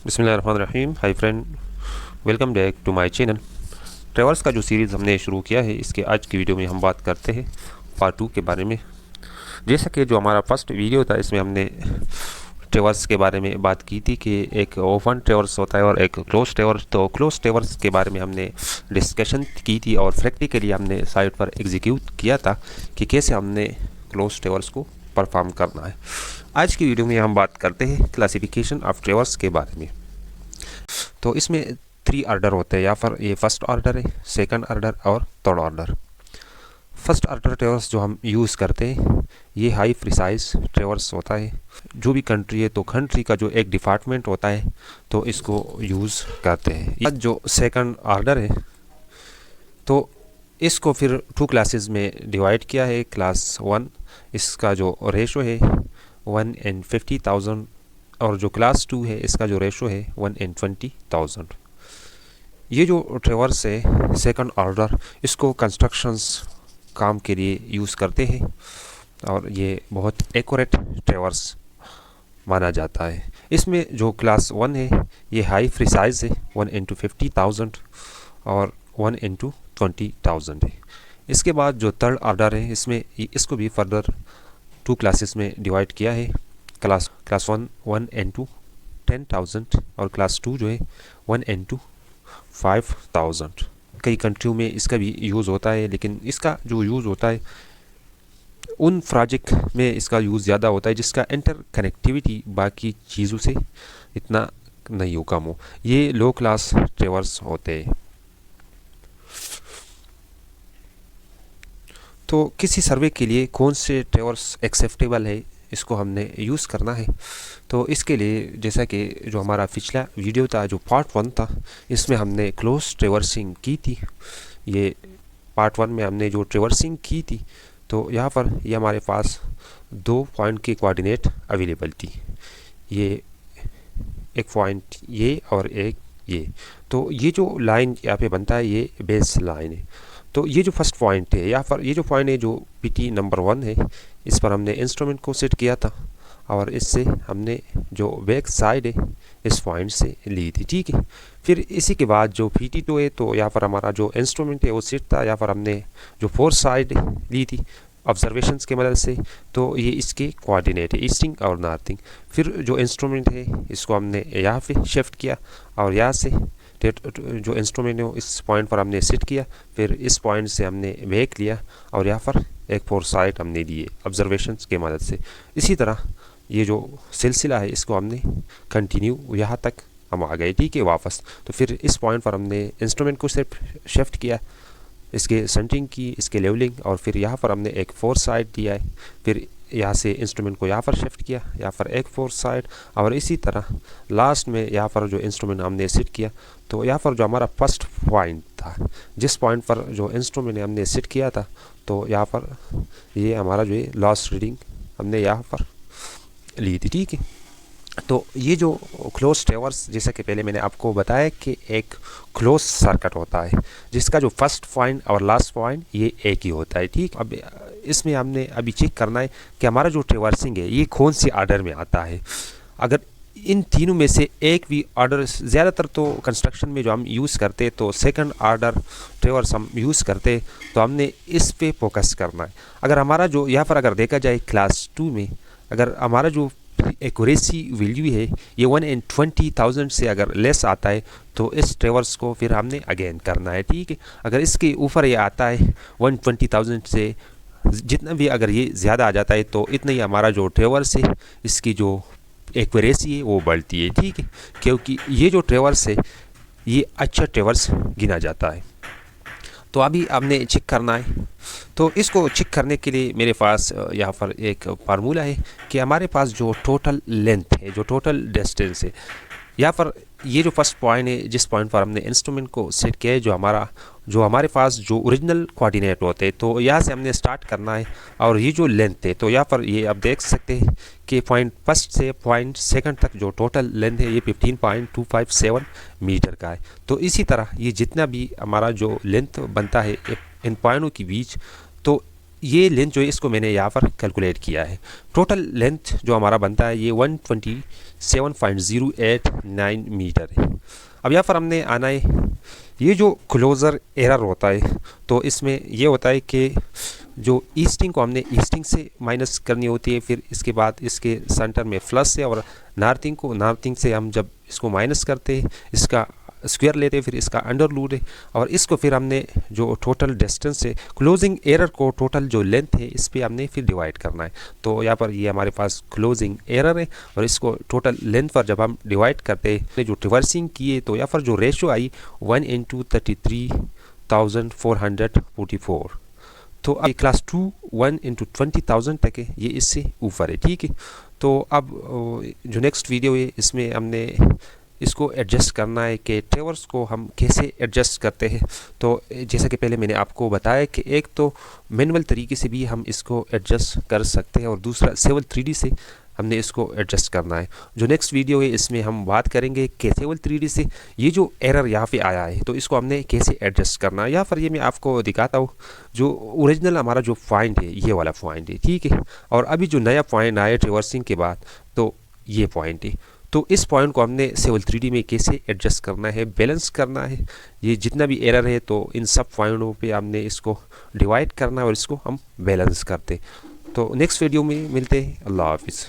बिस्मिल्लाहिर्रहमानिर्रहीम। Hi friend, welcome back to my channel. Traverse का जो सीरीज़ हमने शुरू किया है, इसके आज की वीडियो में हम बात करते हैं पार्ट 2 के बारे में। जैसा कि जो हमारा फर्स्ट वीडियो था, इसमें हमने ट्रेवर्स के बारे में बात की थी कि एक ओपन ट्रेवर्स होता है और एक क्लोज ट्रेवर्स। तो क्लोज ट्रेवर्स के बारे में हमने डिस्कशन की थी और प्रैक्टिकली हमने साइट पर एग्जीक्यूट किया था कि कैसे हमने क्लोज ट्रेवर्स को परफॉर्म करना है। आज की वीडियो में हम बात करते हैं क्लासिफिकेशन ऑफ ट्रेवर्स के बारे में। तो इसमें 3 ऑर्डर होते हैं, या फिर ये फर्स्ट ऑर्डर है, सेकंड ऑर्डर और थर्ड ऑर्डर। फर्स्ट ऑर्डर ट्रेवर्स जो हम यूज़ करते हैं, ये हाई प्रिसाइज ट्रेवर्स होता है। जो भी कंट्री है तो कंट्री का जो एक डिपार्टमेंट होता है तो इसको यूज़ करते हैं। ये जो सेकंड ऑर्डर है तो इसको फिर 2 क्लासेस में डिवाइड किया है। क्लास 1, इसका जो रेशो है 1/50,000 और जो क्लास 2 है इसका जो रेशो है 1/20,000। ये जो ट्रेवर्स है सेकंड ऑर्डर, इसको कंस्ट्रक्शंस काम के लिए यूज़ करते हैं और ये बहुत एक्यूरेट ट्रेवर्स माना जाता है। इसमें जो क्लास 1 है ये हाई प्रिसाइज है, 1/50,000 और 1/20,000 है। इसके बाद जो थर्ड ऑर्डर है, इसमें इसको भी फर्दर 2 क्लासेस में डिवाइड किया है। क्लास 1 1/10,000 और क्लास 2 जो है 1/5,000। कई कंट्रियों में इसका भी यूज़ होता है, लेकिन इसका जो यूज़ होता है उन प्रोजेक्ट में इसका यूज़ ज़्यादा होता है जिसका इंटर कनेक्टिविटी बाकी चीज़ों से इतना नहीं हो, कम हो। ये लो क्लास ट्रेवर्स होते हैं। तो किसी सर्वे के लिए कौन से ट्रेवर्स एक्सेप्टेबल है, इसको हमने यूज़ करना है। तो इसके लिए जैसा कि जो हमारा पिछला वीडियो था, जो पार्ट 1 था, इसमें हमने क्लोज ट्रेवर्सिंग की थी। ये पार्ट 1 में हमने जो ट्रेवर्सिंग की थी, तो यहाँ पर ये हमारे पास 2 पॉइंट की कोऑर्डिनेट अवेलेबल थी। ये एक पॉइंट ये और एक ये। तो ये जो लाइन यहाँ पे बनता है ये बेस लाइन है। तो ये जो फर्स्ट पॉइंट है, या फिर ये जो पॉइंट है जो पीटी नंबर 1 है, इस पर हमने इंस्ट्रूमेंट को सेट किया था और इससे हमने जो बैक साइड है इस पॉइंट से ली थी, ठीक है। फिर इसी के बाद जो PT2 है, तो यहाँ पर हमारा जो इंस्ट्रूमेंट है वो सेट था। यहाँ पर हमने जो फोर्थ साइड ली थी ऑब्जर्वेशंस की मदद से, तो ये इसके कोऑर्डिनेट है, ईस्टिंग और नॉर्थिंग। फिर जो इंस्ट्रूमेंट है इसको हमने यहाँ पे शिफ्ट किया और यहाँ से जो इंस्ट्रूमेंट है इस पॉइंट पर हमने सेट किया। फिर इस पॉइंट से हमने बैक लिया और यहाँ पर एक फोर्थ साइड हमने लिए ऑब्जर्वेशंस के मदद से। इसी तरह ये जो सिलसिला है इसको हमने कंटिन्यू यहाँ तक हम आ गए, ठीक है, वापस। तो फिर इस पॉइंट पर हमने इंस्ट्रूमेंट को शिफ्ट किया, इसके सेंटरिंग की, इसके लेवलिंग, और फिर यहाँ पर हमने एक फोर्थ साइड दिया है। फिर यहाँ से इंस्ट्रूमेंट को यहाँ पर शिफ्ट किया, यहाँ पर एक फोर्थ साइड, और इसी तरह लास्ट में यहाँ पर जो इंस्ट्रूमेंट हमने सेट किया, तो यहाँ पर जो हमारा फर्स्ट पॉइंट था, जिस पॉइंट पर जो इंस्ट्रूमेंट हमने सेट किया था, तो यहाँ पर ये हमारा जो है लास्ट रीडिंग हमने यहाँ पर ली थी, ठीक है। तो ये जो क्लोज ट्रेवर्स, जैसा कि पहले मैंने आपको बताया कि एक क्लोज सर्किट होता है जिसका जो फर्स्ट पॉइंट और लास्ट पॉइंट ये एक ही होता है, ठीक। अब इसमें हमने अभी चेक करना है कि हमारा जो ट्रेवर्सिंग है ये कौन सी ऑर्डर में आता है। अगर इन तीनों में से एक भी ऑर्डर, ज़्यादातर तो कंस्ट्रक्शन में जो हम यूज़ करते तो सेकंड ऑर्डर ट्रेवर्स हम यूज़ करते, तो हमने इस पे फोकस करना है। अगर हमारा जो यहाँ पर अगर देखा जाए क्लास 2 में, अगर हमारा जो एक्यूरेसी वैल्यू है ये 1/20,000 से अगर लेस आता है तो इस ट्रेवर्स को फिर हमने अगेन करना है, ठीक है। अगर इसके ऊपर ये आता है 120,000 से, जितना भी अगर ये ज़्यादा आ जाता है तो इतना ही हमारा जो ट्रेवर्स है इसकी जो एक्यूरेसी है वो बढ़ती है, ठीक है, क्योंकि ये जो ट्रेवर्स है ये अच्छा ट्रेवर्स गिना जाता है। तो अभी हमने चेक करना है। तो इसको चेक करने के लिए मेरे पास यहाँ पर एक फार्मूला है कि हमारे पास जो टोटल लेंथ है, जो टोटल डिस्टेंस है, यहाँ पर ये जो फर्स्ट पॉइंट है जिस पॉइंट पर हमने इंस्ट्रूमेंट को सेट किया है, जो हमारे पास जो ओरिजिनल कोऑर्डिनेट होते हैं, तो यहाँ से हमने स्टार्ट करना है। और ये जो लेंथ है, तो यहाँ पर ये आप देख सकते हैं कि पॉइंट फर्स्ट से पॉइंट सेकंड तक जो टोटल लेंथ है ये 15.257 मीटर का है। तो इसी तरह ये जितना भी हमारा जो लेंथ बनता है इन पॉइंटों के बीच, तो ये लेंथ जो है इसको मैंने यहाँ पर कैलकुलेट किया है। टोटल लेंथ जो हमारा बनता है ये 127.089 मीटर है। अब यहाँ पर हमने आना है, ये जो क्लोज़र एरर होता है तो इसमें ये होता है कि जो ईस्टिंग को हमने ईस्टिंग से माइनस करनी होती है, फिर इसके बाद इसके सेंटर में प्लस से, और नॉर्थिंग को नॉर्थिंग से हम जब इसको माइनस करते हैं इसका स्क्वायर लेते हैं, फिर इसका अंडर रूट है, और इसको फिर हमने जो टोटल डिस्टेंस है क्लोजिंग एरर को टोटल जो लेंथ है इस पर हमने फिर डिवाइड करना है। तो यहाँ पर ये हमारे पास क्लोजिंग एरर है और इसको टोटल लेंथ पर जब हम डिवाइड करते हैं जो ट्रिवर्सिंग किए तो यहाँ पर जो रेशो आई 1:33,444। तो अब क्लास 2 1:20,000 तक है, ये इससे ऊपर है, ठीक है। तो अब जो नेक्स्ट वीडियो है इसमें हमने इसको एडजस्ट करना है कि ट्रेवर्स को हम कैसे एडजस्ट करते हैं। तो जैसा कि पहले मैंने आपको बताया कि एक तो मैनुअल तरीके से भी हम इसको एडजस्ट कर सकते हैं और दूसरा सिविल 3D से हमने इसको एडजस्ट करना है। जो नेक्स्ट वीडियो है इसमें हम बात करेंगे कि सिविल 3D से ये जो एरर यहाँ पे आया है तो इसको हमने कैसे एडजस्ट करना है। यहाँ पर ये मैं आपको दिखाता हूँ, जो ओरिजिनल हमारा जो पॉइंट है ये वाला पॉइंट है, ठीक है, और अभी जो नया पॉइंट आया ट्रिवर्सिंग के बाद तो ये पॉइंट है। तो इस पॉइंट को हमने सिविल 3D में कैसे एडजस्ट करना है, बैलेंस करना है, ये जितना भी एरर है तो इन सब पॉइंटों पे हमने इसको डिवाइड करना है और इसको हम बैलेंस करते। तो नेक्स्ट वीडियो में मिलते हैं। अल्लाह हाफिज़।